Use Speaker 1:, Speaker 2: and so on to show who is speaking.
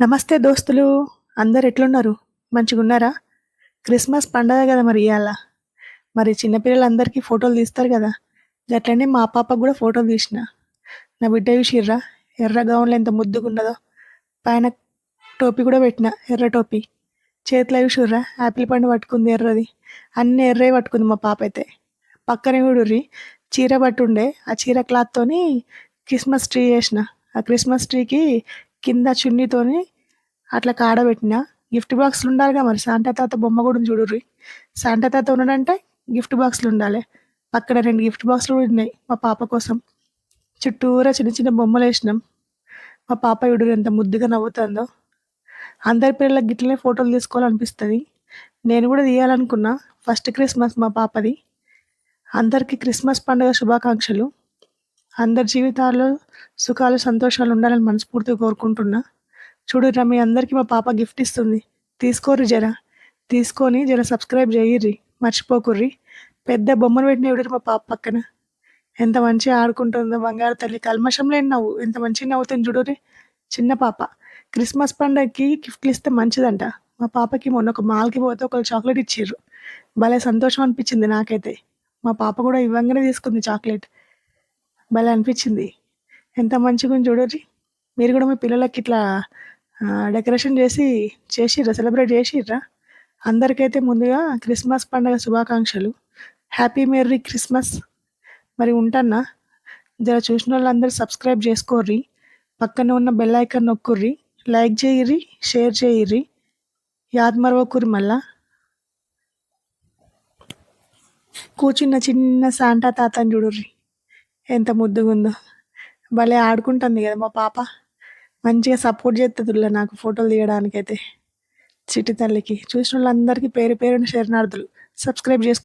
Speaker 1: నమస్తే దోస్తులు, అందరు ఎట్లున్నారు? మంచిగున్నారా? క్రిస్మస్ పండగ కదా మరి ఇయాల. మరి చిన్నపిల్లలందరికీ ఫోటోలు తీస్తారు కదా, గట్లనే మా పాపకు కూడా ఫోటోలు తీసిన. నా బిడ్డ చూసిర్రా, ఎర్ర గౌన్లో ఎంత ముద్దుగున్నదో. పైన టోపీ కూడా పెట్టిన, ఎర్ర టోపీ. చేతిలో చూసిర్రా, యాపిల్ పండు పట్టుకుంది ఎర్రది. అన్ని ఎర్రే పట్టుకుంది మా పాప అయితే. పక్కనే చూడుర్రి, చీర పట్టుండే, ఆ చీర క్లాత్తోని క్రిస్మస్ ట్రీ చేసిన. ఆ క్రిస్మస్ ట్రీకి కింద చున్నీతోని అట్లా కాడబెట్టిన. గిఫ్ట్ బాక్స్లు ఉండాలిగా మరి, శాంటా తాత బొమ్మ కూడా ఉంది చూడుర్రి. శాంటా తాత ఉన్నాడంటే గిఫ్ట్ బాక్స్లు ఉండాలి. పక్కన 2 గిఫ్ట్ బాక్స్లు కూడా ఉన్నాయి మా పాప కోసం. చుట్టూరా చిన్న చిన్న బొమ్మలు వేసినాం. మా పాప చూడుర్రి ఎంత ముద్దుగా నవ్వుతుందో. అందరి పిల్లలకి గిట్లనే ఫోటోలు తీసుకోవాలనిపిస్తుంది. నేను కూడా తీయాలనుకున్నా. ఫస్ట్ క్రిస్మస్ మా పాపది. అందరికీ క్రిస్మస్ పండుగ శుభాకాంక్షలు. అందరి జీవితాల్లో సుఖాలు సంతోషాలు ఉండాలని మనస్ఫూర్తిగా కోరుకుంటున్నా. చూడుర్రా, మీ అందరికీ మా పాప గిఫ్ట్ ఇస్తుంది. తీసుకోర్రి జర. తీసుకొని జర సబ్స్క్రైబ్ చేయిర్రి, మర్చిపోకుర్రి. పెద్ద బొమ్మను పెట్టిన చూడుర్రి మా పాప పక్కన. ఎంత మంచిగా ఆడుకుంటుందో బంగారు తల్లి. కల్మషం లేని నవ్వు, ఎంత మంచిగా నవ్వుతుంది చూడుర్రి. చిన్న పాప. క్రిస్మస్ పండగకి గిఫ్ట్లు ఇస్తే మంచిదంట. మా పాపకి మొన్న ఒక మాల్కి పోతే ఒకళ్ళు చాక్లెట్ ఇచ్చిర్రు. భలే సంతోషం అనిపించింది నాకైతే. మా పాప కూడా ఇవ్వంగానే తీసుకుంది చాక్లెట్. భలే అనిపించింది. ఎంత మంచిగా ఉంది చూడుర్రి. మీరు కూడా మీ పిల్లలకి ఇట్లా డెకరేషన్ చేసిర్రా, సెలబ్రేట్ చేసిర్రా? అందరికైతే ముందుగా క్రిస్మస్ పండుగ శుభాకాంక్షలు. Happy merry Christmas. మరి ఉంటానా. జర చూసిన వాళ్ళందరూ సబ్స్క్రైబ్ చేసుకోర్రి. పక్కన ఉన్న బెల్ ఐకాన్ నొక్కుర్రి. లైక్ చేయిర్రి, షేర్ చేయిర్రి. యాద్ మరవకుర్రి మళ్ళా. కూర్చున్న చిన్న శాంటా తాతని చూడుర్రి, ఎంత ముద్దుగుందో. భలే ఆడుకుంటుంది కదా మా పాప. మంచిగా సపోర్ట్ చేస్తుంది నాకు ఫోటోలు తీయడానికైతే. చిట్టి తల్లికి. చూసిన వాళ్ళందరికీ పేరు పేరున శరణార్థులు. సబ్స్క్రైబ్ చేసుకో.